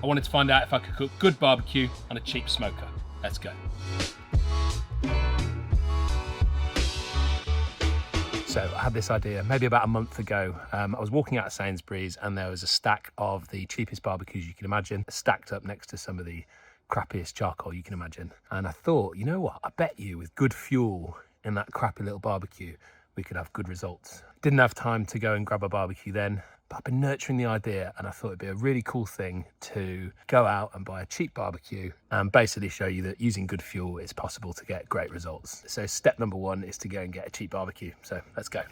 I wanted to find out if I could cook good barbecue on a cheap smoker. Let's go. So I had this idea maybe about a month ago. I was walking out of Sainsbury's and there was a stack of the cheapest barbecues you can imagine, stacked up next to some of the crappiest charcoal you can imagine. And I thought, you know what, I bet you with good fuel in that crappy little barbecue, we could have good results. Didn't have time to go and grab a barbecue then, but I've been nurturing the idea and I thought it'd be a really cool thing to go out and buy a cheap barbecue and basically show you that using good fuel it's possible to get great results. So step number one is to go and get a cheap barbecue. So let's go.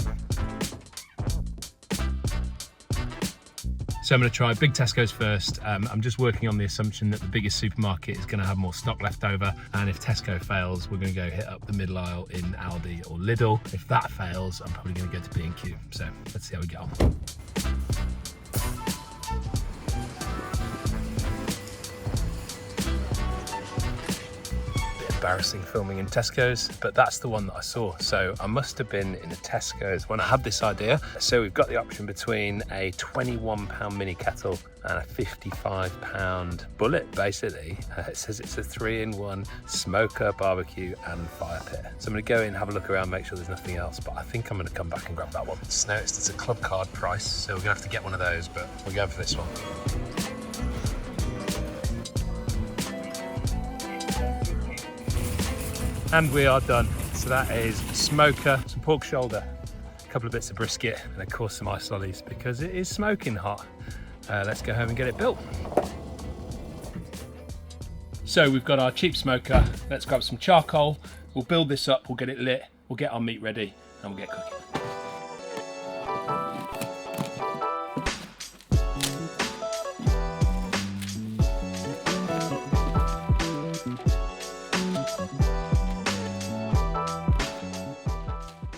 So I'm going to try big Tesco's first. I'm just working on the assumption that the biggest supermarket is going to have more stock left over. And if Tesco fails, we're going to go hit up the middle aisle in Aldi or Lidl. If that fails, I'm probably going to go to B&Q. So let's see how we get on. Embarrassing filming in Tesco's, but that's the one that I saw. So I must have been in a Tesco's when I had this idea. So we've got the option between a £21 mini kettle and a £55 bullet, basically. It says it's a 3-in-1 smoker, barbecue and fire pit. So I'm gonna go in, have a look around, make sure there's nothing else, but I think I'm gonna come back and grab that one. Just noticed it's a club card price, so we're gonna have to get one of those, but we'll go for this one. And we are done. So that is smoker, some pork shoulder, a couple of bits of brisket, and of course some ice lollies because it is smoking hot. Let's go home and get it built. So we've got our cheap smoker. Let's grab some charcoal. We'll build this up, we'll get it lit, we'll get our meat ready, and we'll get cooking.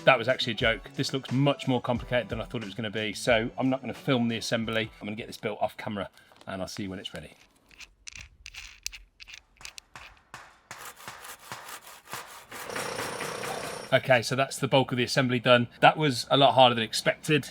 That was actually a joke. This looks much more complicated than I thought it was going to be. So I'm not going to film the assembly. I'm going to get this built off camera and I'll see you when it's ready. Okay, so that's the bulk of the assembly done. That was a lot harder than expected.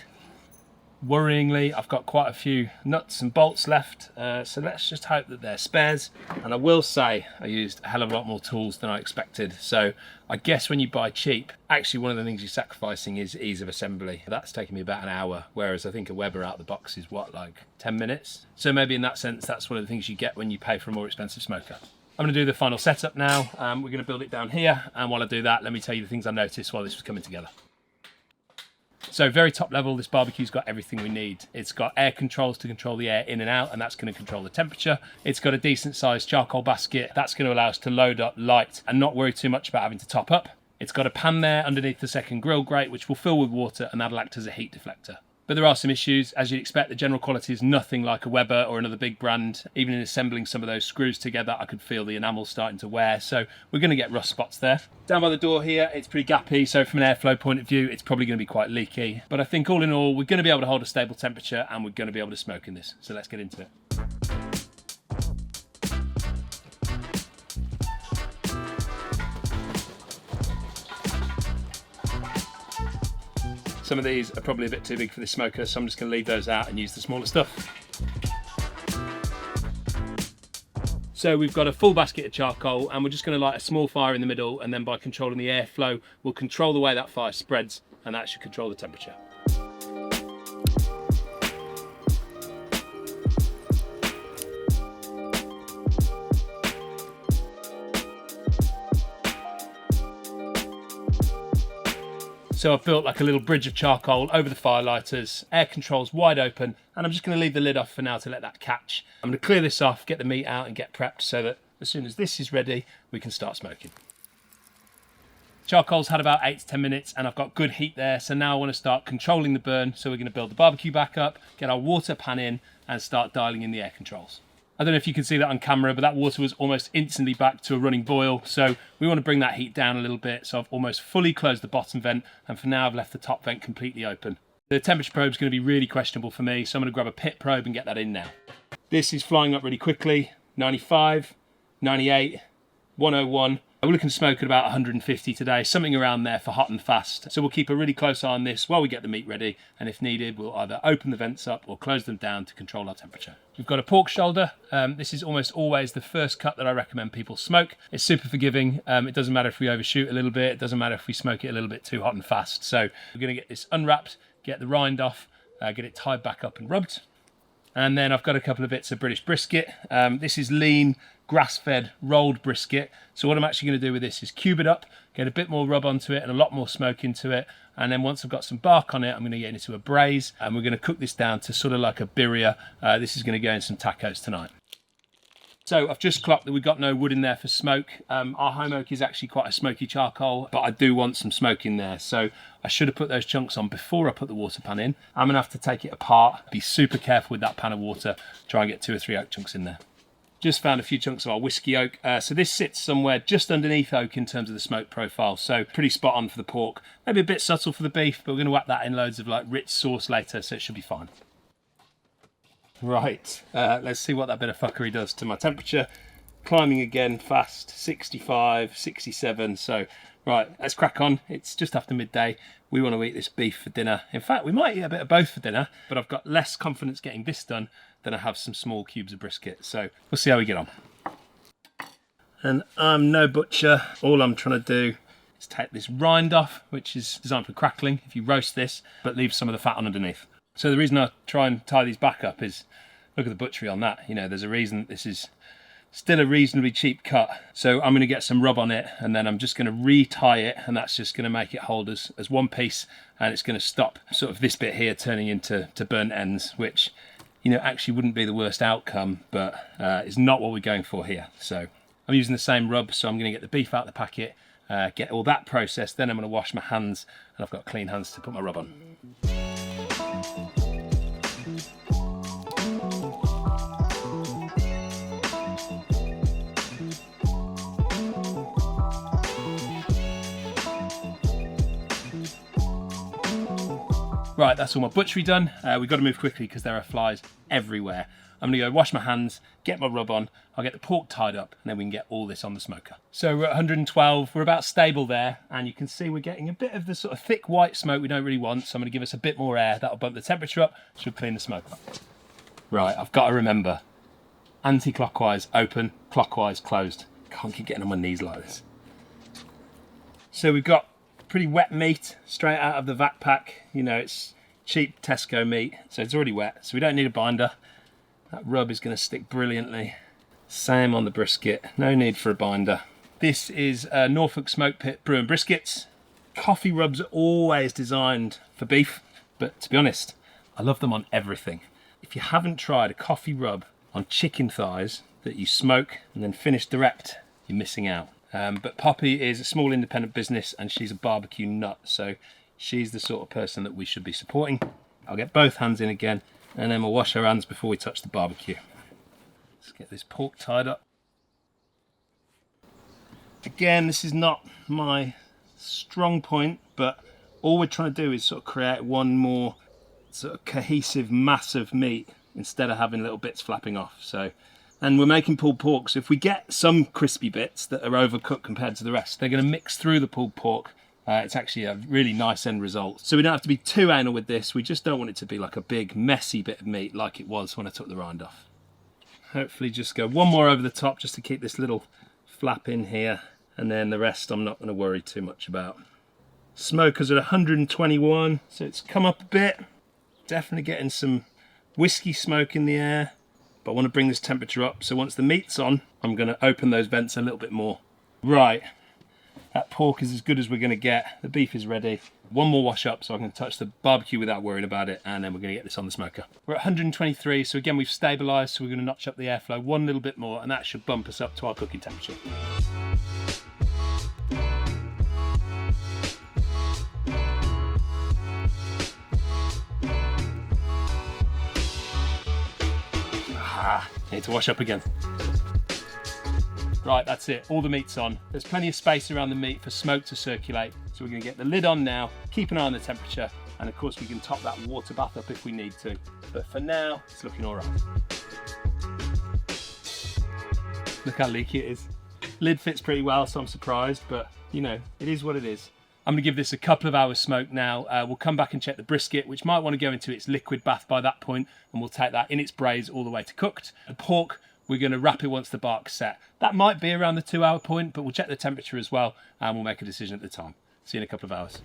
Worryingly, I've got quite a few nuts and bolts left, so let's just hope that they're spares. And I will say I used a hell of a lot more tools than I expected. So I guess when you buy cheap, actually one of the things you're sacrificing is ease of assembly. That's taken me about an hour, whereas I think a Weber out of the box is what, like 10 minutes? So maybe in that sense, that's one of the things you get when you pay for a more expensive smoker. I'm going to do the final setup now. We're going to build it down here, and while I do that, let me tell you the things I noticed while this was coming together. So very top level, this barbecue's got everything we need. It's got air controls to control the air in and out, and that's going to control the temperature. It's got a decent sized charcoal basket. That's going to allow us to load up light and not worry too much about having to top up. It's got a pan there underneath the second grill grate, which will fill with water, and that'll act as a heat deflector. But there are some issues. As you'd expect, the general quality is nothing like a Weber or another big brand. Even in assembling some of those screws together, I could feel the enamel starting to wear. So we're going to get rust spots there. Down by the door here, it's pretty gappy. So from an airflow point of view, it's probably going to be quite leaky. But I think all in all, we're going to be able to hold a stable temperature and we're going to be able to smoke in this. So let's get into it. Some of these are probably a bit too big for this smoker, so I'm just going to leave those out and use the smaller stuff. So we've got a full basket of charcoal and we're just going to light a small fire in the middle, and then by controlling the airflow, we'll control the way that fire spreads, and that should control the temperature. So I've built like a little bridge of charcoal over the fire lighters, air controls wide open, and I'm just going to leave the lid off for now to let that catch. I'm going to clear this off, get the meat out and get prepped so that as soon as this is ready, we can start smoking. Charcoal's had about 8 to 10 minutes and I've got good heat there, so now I want to start controlling the burn. So we're going to build the barbecue back up, get our water pan in and start dialing in the air controls. I don't know if you can see that on camera, but that water was almost instantly back to a running boil. So we want to bring that heat down a little bit. So I've almost fully closed the bottom vent, and for now I've left the top vent completely open. The temperature probe is going to be really questionable for me, so I'm going to grab a pit probe and get that in now. This is flying up really quickly. 95, 98, 101, We're looking to smoke at about 150 today, something around there for hot and fast. So we'll keep a really close eye on this while we get the meat ready, and if needed, we'll either open the vents up or close them down to control our temperature. We've got a pork shoulder. This is almost always the first cut that I recommend people smoke. It's super forgiving. It doesn't matter if we overshoot a little bit. It doesn't matter if we smoke it a little bit too hot and fast. So we're going to get this unwrapped, get the rind off, get it tied back up and rubbed. And then I've got a couple of bits of British brisket. This is lean, grass-fed, rolled brisket. So what I'm actually going to do with this is cube it up, get a bit more rub onto it and a lot more smoke into it. And then once I've got some bark on it, I'm going to get into a braise, and we're going to cook this down to sort of like a birria. This is going to go in some tacos tonight. So I've just clocked that we've got no wood in there for smoke. Our home oak is actually quite a smoky charcoal, but I do want some smoke in there. So I should have put those chunks on before I put the water pan in. I'm gonna have to take it apart, be super careful with that pan of water, try and get 2 or 3 oak chunks in there. Just found a few chunks of our whiskey oak. So this sits somewhere just underneath oak in terms of the smoke profile. So pretty spot on for the pork. Maybe a bit subtle for the beef, but we're gonna whack that in loads of like rich sauce later, so it should be fine. Right, let's see what that bit of fuckery does to my temperature. Climbing again fast, 65, 67. So, right, let's crack on. It's just after midday. We want to eat this beef for dinner. In fact, we might eat a bit of both for dinner, but I've got less confidence getting this done than I have some small cubes of brisket. So we'll see how we get on. And I'm no butcher. All I'm trying to do is take this rind off, which is designed for crackling if you roast this, but leave some of the fat on underneath. So the reason I try and tie these back up is, look at the butchery on that. You know, there's a reason that this is still a reasonably cheap cut. So I'm going to get some rub on it, and then I'm just going to re-tie it, and that's just going to make it hold as one piece, and it's going to stop sort of this bit here turning into burnt ends, which, you know, actually wouldn't be the worst outcome, but is not what we're going for here. So I'm using the same rub, so I'm going to get the beef out of the packet, get all that processed, then I'm going to wash my hands, and I've got clean hands to put my rub on. Right, that's all my butchery done. We've got to move quickly because there are flies everywhere. I'm gonna go wash my hands, get my rub on, I'll get the pork tied up, and then we can get all this on the smoker. So we're at 112, we're about stable there, and you can see we're getting a bit of the sort of thick white smoke we don't really want, so I'm gonna give us a bit more air. That'll bump the temperature up, should clean the smoke up. Right, I've got to remember, anti-clockwise open, clockwise closed. Can't keep getting on my knees like this. So we've got pretty wet meat straight out of the vat pack. You know, it's cheap Tesco meat, so it's already wet, so we don't need a binder. That rub is going to stick brilliantly. Same on the brisket, no need for a binder. This is Norfolk Smoke Pit Brewing Briskets. Coffee rubs are always designed for beef, but to be honest, I love them on everything. If you haven't tried a coffee rub on chicken thighs that you smoke and then finish direct, you're missing out. But Poppy is a small independent business, and she's a barbecue nut, so she's the sort of person that we should be supporting. I'll get both hands in again, and then we'll wash our hands before we touch the barbecue. Let's get this pork tied up. Again, this is not my strong point, but all we're trying to do is sort of create one more sort of cohesive mass of meat instead of having little bits flapping off. So, and we're making pulled pork, so if we get some crispy bits that are overcooked compared to the rest, they're going to mix through the pulled pork. It's actually a really nice end result. So we don't have to be too anal with this. We just don't want it to be like a big messy bit of meat like it was when I took the rind off. Hopefully just go one more over the top just to keep this little flap in here, and then the rest I'm not going to worry too much about. Smoker's at 121, so it's come up a bit. Definitely getting some whiskey smoke in the air, but I want to bring this temperature up, so once the meat's on, I'm going to open those vents a little bit more. Right, that pork is as good as we're going to get. The beef is ready. One more wash up so I can touch the barbecue without worrying about it, and then we're going to get this on the smoker. We're at 123, so again we've stabilised, so we're going to notch up the airflow one little bit more, and that should bump us up to our cooking temperature. Need to wash up again. Right, that's it, all the meat's on. There's plenty of space around the meat for smoke to circulate, so we're going to get the lid on now, keep an eye on the temperature, and of course we can top that water bath up if we need to. But for now, it's looking all right. Look how leaky it is. Lid fits pretty well, so I'm surprised, but you know, it is what it is. I'm gonna give this a couple of hours smoke now. We'll come back and check the brisket, which might want to go into its liquid bath by that point, and we'll take that in its braise all the way to cooked. The pork, we're gonna wrap it once the bark's set. That might be around the 2 hour point, but we'll check the temperature as well, and we'll make a decision at the time. See you in a couple of hours.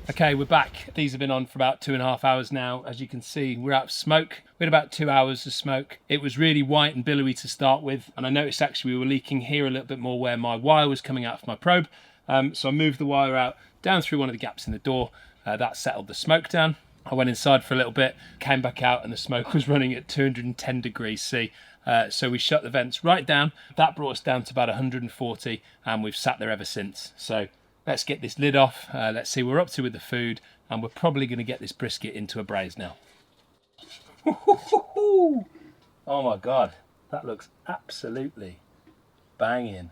Okay, we're back. These have been on for about 2.5 hours now. As you can see, we're out of smoke. We had about 2 hours of smoke. It was really white and billowy to start with, and I noticed actually we were leaking here a little bit more where my wire was coming out of my probe. So I moved the wire out, down through one of the gaps in the door. That settled the smoke down. I went inside for a little bit, came back out, and the smoke was running at 210 degrees C. So we shut the vents right down. That brought us down to about 140, and we've sat there ever since. So let's get this lid off. Let's see what we're up to with the food, and we're probably going to get this brisket into a braise now. Oh my God, that looks absolutely banging.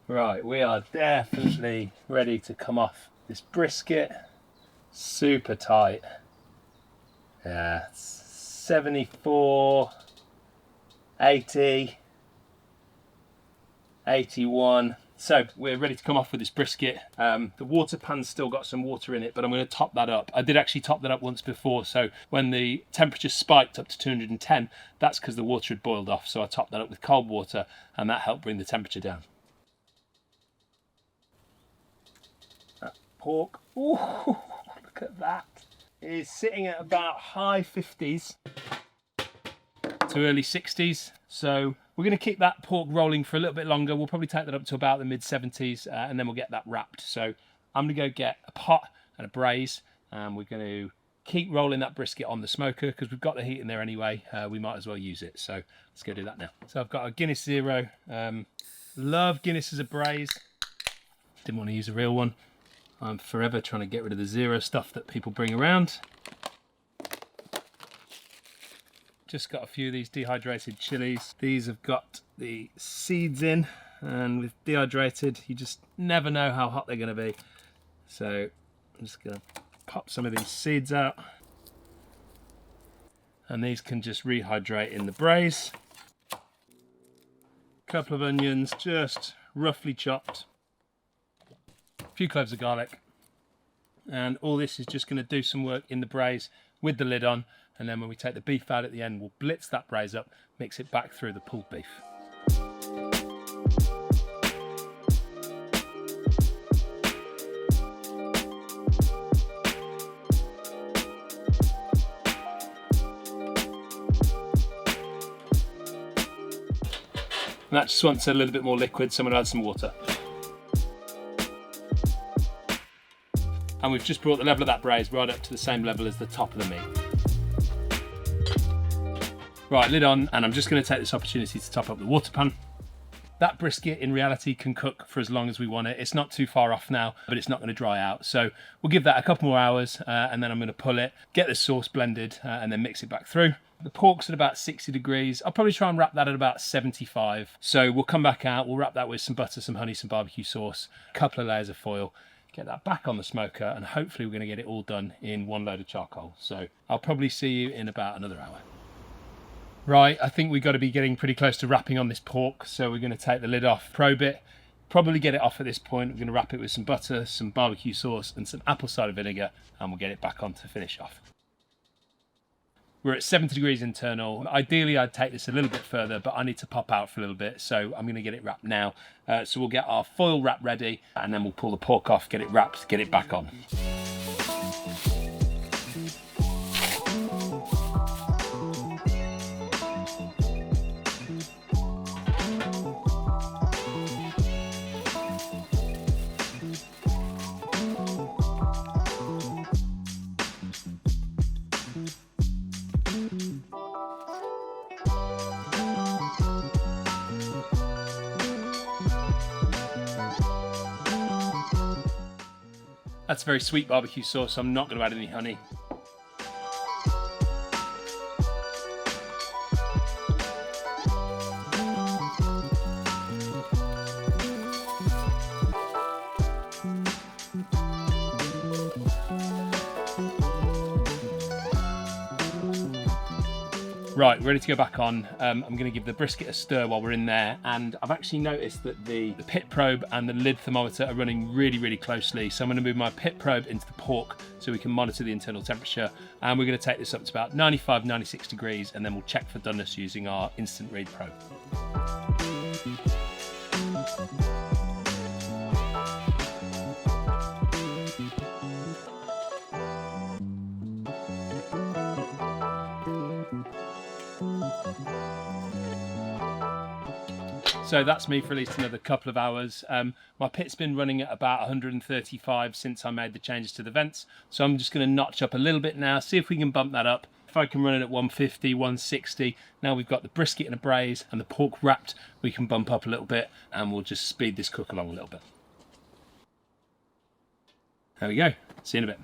Right, we are definitely ready to come off this brisket. Super tight. Yeah, 74, 80, 81. So we're ready to come off with this brisket. The water pan's still got some water in it, but I'm going to top that up. I did actually top that up once before, so when the temperature spiked up to 210, that's because the water had boiled off. So I topped that up with cold water, and that helped bring the temperature down. That pork, ooh, look at that. It is sitting at about high 50s to early 60s. So we're going to keep that pork rolling for a little bit longer. We'll probably take that up to about the mid 70s, and then we'll get that wrapped. So I'm going to go get a pot and a braise, and we're going to keep rolling that brisket on the smoker because we've got the heat in there anyway. We might as well use it. So let's go do that now. So I've got a Guinness Zero. Love Guinness as a braise. Didn't want to use a real one. I'm forever trying to get rid of the zero stuff that people bring around. Just got a few of these dehydrated chilies. These have got the seeds in, and with dehydrated, you just never know how hot they're going to be. So I'm just going to pop some of these seeds out, and these can just rehydrate in the braise. A couple of onions, just roughly chopped. A few cloves of garlic, and all this is just going to do some work in the braise with the lid on. And then when we take the beef out at the end, we'll blitz that braise up, mix it back through the pulled beef. And that just wants a little bit more liquid, so I'm going to add some water. And we've just brought the level of that braise right up to the same level as the top of the meat. Right, lid on, and I'm just going to take this opportunity to top up the water pan. That brisket in reality can cook for as long as we want it. It's not too far off now, but it's not going to dry out. So we'll give that a couple more hours, and then I'm going to pull it, get the sauce blended, and then mix it back through. The pork's at about 60 degrees. I'll probably try and wrap that at about 75. So we'll come back out, we'll wrap that with some butter, some honey, some barbecue sauce, a couple of layers of foil, get that back on the smoker, and hopefully we're going to get it all done in one load of charcoal. So I'll probably see you in about another hour. Right, I think we've got to be getting pretty close to wrapping on this pork, so we're going to take the lid off, probe it, probably get it off at this point. We're going to wrap it with some butter, some barbecue sauce, and some apple cider vinegar, and we'll get it back on to finish off. We're at 70 degrees internal. Ideally, I'd take this a little bit further, but I need to pop out for a little bit, so I'm going to get it wrapped now. So we'll get our foil wrap ready, and then we'll pull the pork off, get it wrapped, get it back on. That's very sweet barbecue sauce, so I'm not going to add any honey. Right, ready to go back on. I'm going to give the brisket a stir while we're in there, and I've actually noticed that the pit probe and the lid thermometer are running really, really closely. So I'm going to move my pit probe into the pork so we can monitor the internal temperature, and we're going to take this up to about 95, 96 degrees, and then we'll check for doneness using our instant read probe. So that's me for at least another couple of hours. My pit's been running at about 135 since I made the changes to the vents. So I'm just going to notch up a little bit now, see if we can bump that up. If I can run it at 150, 160, now we've got the brisket in a braise and the pork wrapped, we can bump up a little bit and we'll just speed this cook along a little bit. There we go, see you in a bit.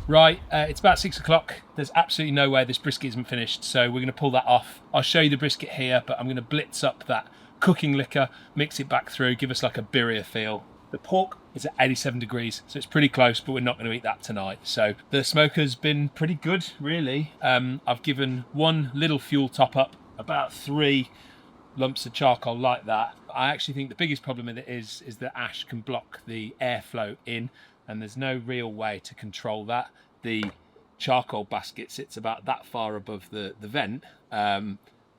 Right, it's about 6 o'clock. There's absolutely no way this brisket isn't finished, so we're going to pull that off. I'll show you the brisket here, but I'm going to blitz up that cooking liquor, mix it back through, give us like a birria feel. The pork is at 87 degrees, so it's pretty close, but we're not going to eat that tonight. So the smoker's been pretty good, really. I've given one little fuel top up, about 3 lumps of charcoal like that. I actually think the biggest problem with it is that ash can block the airflow in, and there's no real way to control that. The charcoal basket sits about that far above the vent, and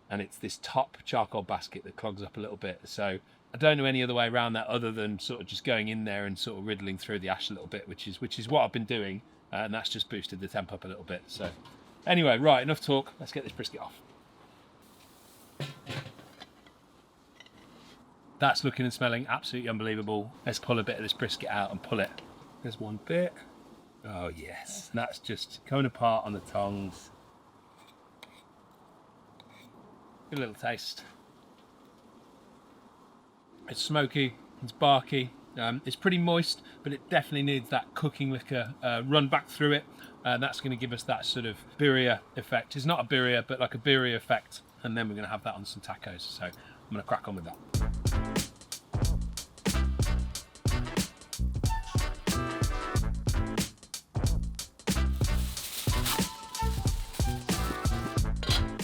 it's this top charcoal basket that clogs up a little bit. So I don't know any other way around that other than sort of just going in there and sort of riddling through the ash a little bit, which is what I've been doing, and that's just boosted the temp up a little bit. So anyway, right, enough talk, let's get this brisket off. That's looking and smelling absolutely unbelievable. Let's pull a bit of this brisket out and pull it. There's one bit. Oh yes, that's just coming apart on the tongs. Good little taste. It's smoky, it's barky, it's pretty moist, but it definitely needs that cooking liquor run back through it. That's going to give us that sort of birria effect. It's not a birria, but like a birria effect. And then we're going to have that on some tacos. So I'm going to crack on with that.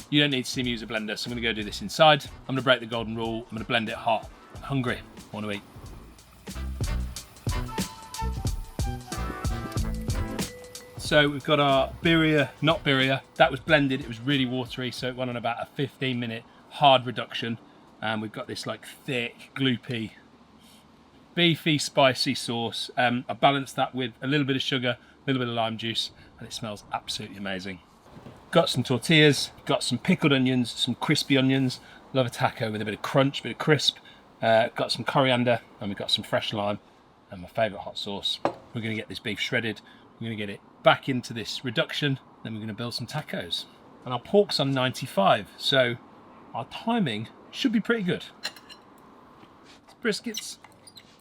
You don't need to see me use a blender, so I'm going to go do this inside. I'm going to break the golden rule. I'm going to blend it hot. I'm hungry. I want to eat. So we've got our birria, not birria. That was blended. It was really watery, so it went on about a 15-minute hard reduction. And we've got this like thick, gloopy, beefy, spicy sauce. I balanced that with a little bit of sugar, a little bit of lime juice, and it smells absolutely amazing. Got some tortillas, got some pickled onions, some crispy onions. Love a taco with a bit of crunch, a bit of crisp. Got some coriander, and we've got some fresh lime, and my favourite hot sauce. We're going to get this beef shredded. We're going to get it back into this reduction. Then we're going to build some tacos. And our pork's on 95, so our timing should be pretty good. Briskets,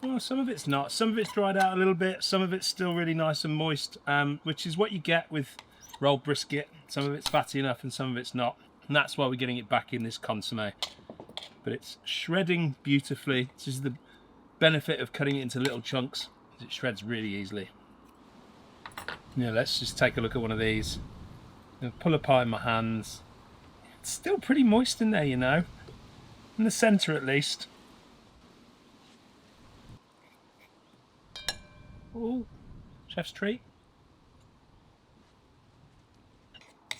well, some of it's not. Some of it's dried out a little bit. Some of it's still really nice and moist, which is what you get with rolled brisket. Some of it's fatty enough and some of it's not, and that's why we're getting it back in this consomme. But it's shredding beautifully. This is the benefit of cutting it into little chunks. It shreds really easily. Yeah, let's just take a look at one of these. I'll pull apart in my hands. It's still pretty moist in there, you know, in the centre at least. Oh, chef's treat.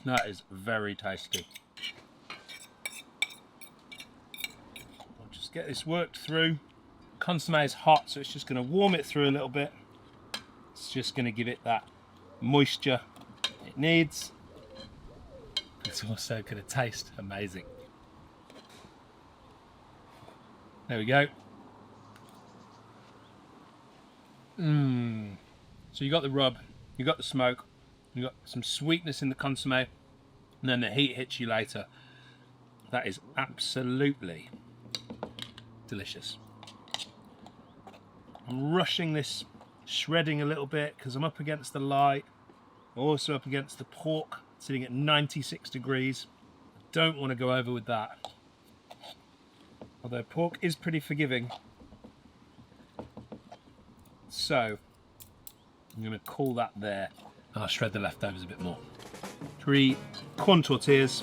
That is very tasty. I'll just get this worked through. Consomme is hot, so it's just going to warm it through a little bit. It's just going to give it that moisture it needs. It's also going to taste amazing. There we go. So you got the rub, you got the smoke, you got some sweetness in the consomme, and then the heat hits you later. That is absolutely delicious. I'm rushing this shredding a little bit because I'm up against the light, also up against the pork, sitting at 96 degrees. I don't want to go over with that. Although pork is pretty forgiving. So I'm going to call that there, and I'll shred the leftovers a bit more. 3 corn tortillas.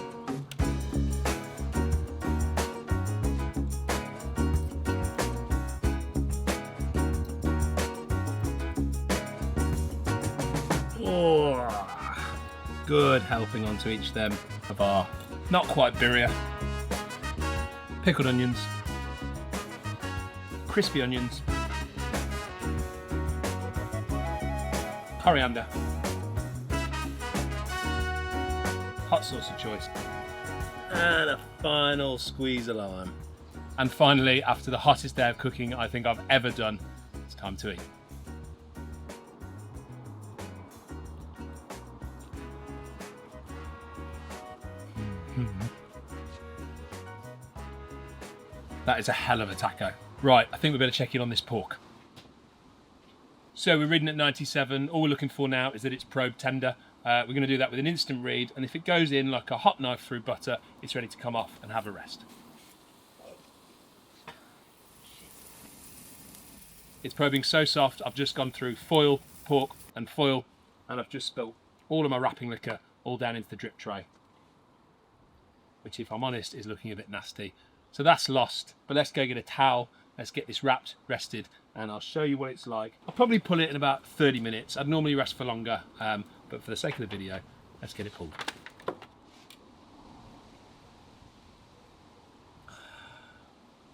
Oh, good helping onto each of them of our not quite birria. Pickled onions, crispy onions, coriander, hot sauce of choice, and a final squeeze of lime. And finally, after the hottest day of cooking I think I've ever done, it's time to eat. That is a hell of a taco. Right, I think we better check in on this pork. So we're reading at 97. All we're looking for now is that it's probe tender. We're going to do that with an instant read, and if it goes in like a hot knife through butter, it's ready to come off and have a rest. It's probing so soft, I've just gone through foil, pork and foil, and I've just spilt all of my wrapping liquor all down into the drip tray, which if I'm honest is looking a bit nasty. So that's lost, but let's go get a towel, let's get this wrapped, rested, and I'll show you what it's like. I'll probably pull it in about 30 minutes. I'd normally rest for longer, but for the sake of the video, let's get it pulled.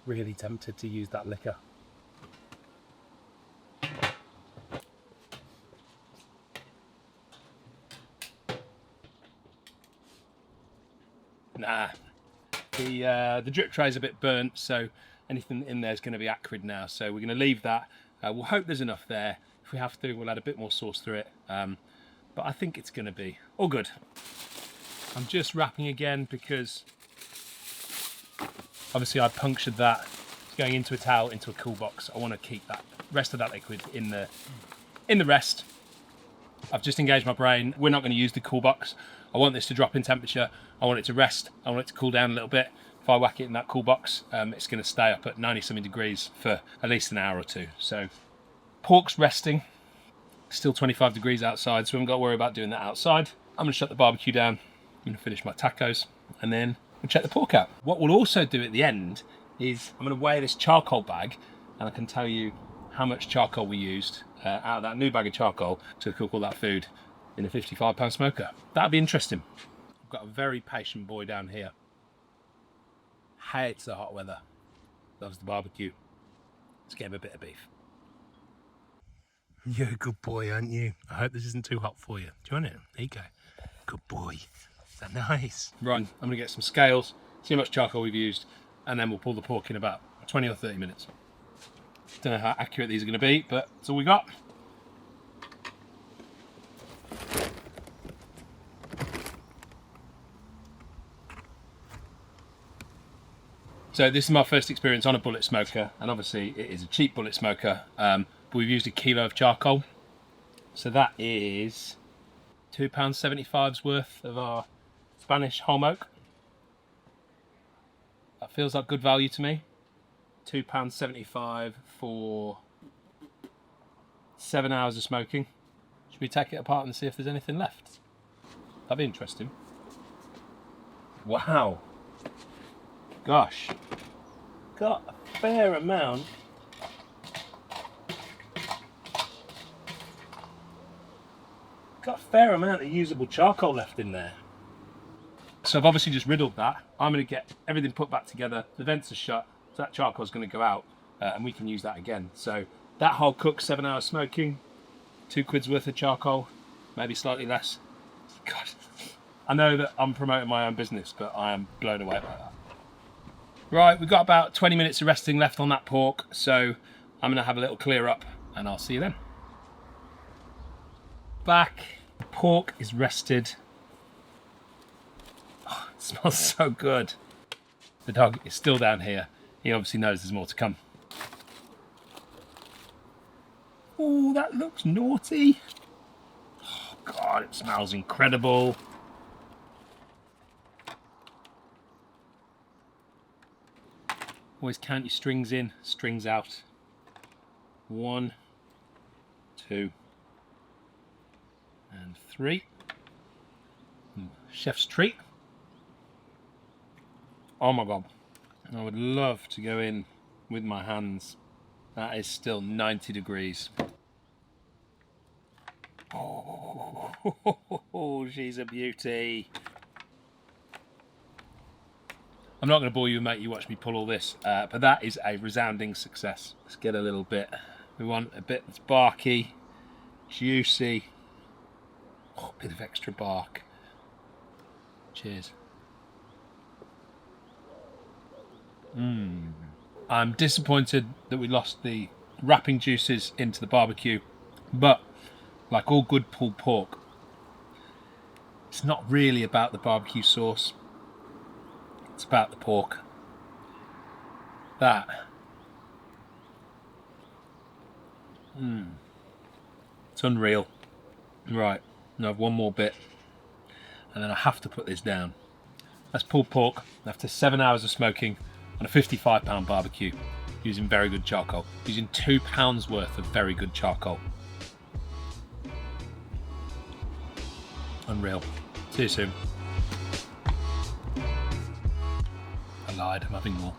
Really tempted to use that liquor. Nah. The drip tray is a bit burnt, so anything in there is going to be acrid now. So we're going to leave that. We'll hope there's enough there. If we have to, we'll add a bit more sauce through it. But I think it's going to be all good. I'm just wrapping again because obviously I punctured that. It's going into a towel, into a cool box. I want to keep that rest of that liquid in the rest. I've just engaged my brain. We're not going to use the cool box. I want this to drop in temperature. I want it to rest. I want it to cool down a little bit. If I whack it in that cool box, it's going to stay up at 90-something degrees for at least an hour or two. So pork's resting. Still 25 degrees outside, so we haven't got to worry about doing that outside. I'm going to shut the barbecue down. I'm going to finish my tacos, and then we'll check the pork out. What we'll also do at the end is I'm going to weigh this charcoal bag, and I can tell you how much charcoal we used out of that new bag of charcoal to cook all that food in a 55-pound smoker. That'll be interesting. I've got a very patient boy down here. Hates the hot weather. Loves the barbecue. Let's get him a bit of beef. You're a good boy, aren't you? I hope this isn't too hot for you. Do you want it? There you go. Good boy. Is that nice? Right, I'm going to get some scales, see how much charcoal we've used, and then we'll pull the pork in about 20 or 30 minutes. Don't know how accurate these are going to be, but that's all we got. So this is my first experience on a bullet smoker, and obviously it is a cheap bullet smoker, but we've used 1 kilo of charcoal. So that is £2.75's worth of our Spanish Holm oak. That feels like good value to me. £2.75 for 7 hours of smoking. Should we take it apart and see if there's anything left? That'd be interesting. Wow. Gosh. Got a fair amount. Got a fair amount of usable charcoal left in there. So I've obviously just riddled that. I'm going to get everything put back together. The vents are shut, so that charcoal is going to go out, and we can use that again. So that whole cook, 7 hours smoking, £2 worth of charcoal, maybe slightly less. God, I know that I'm promoting my own business, but I am blown away by that. Right, we've got about 20 minutes of resting left on that pork, so I'm going to have a little clear up, and I'll see you then. Back, the pork is rested. Oh, it smells so good. The dog is still down here. He obviously knows there's more to come. Oh, that looks naughty. Oh God, it smells incredible. Always count your strings in, strings out. 1, 2, and 3. chef's treat. Oh my God. I would love to go in with my hands. That is still 90 degrees. Oh, she's a beauty. I'm not going to bore you and make you watch me pull all this, but that is a resounding success. Let's get a little bit. We want a bit that's barky, juicy. Oh, a bit of extra bark. Cheers. I'm disappointed that we lost the wrapping juices into the barbecue, but like all good pulled pork, it's not really about the barbecue sauce. It's about the pork. That. It's unreal. Right, I'll have one more bit and then I have to put this down. That's pulled pork after 7 hours of smoking on a 55-pound barbecue using very good charcoal. Using 2 pounds worth of very good charcoal. Unreal. See you soon. I lied, I'm having more.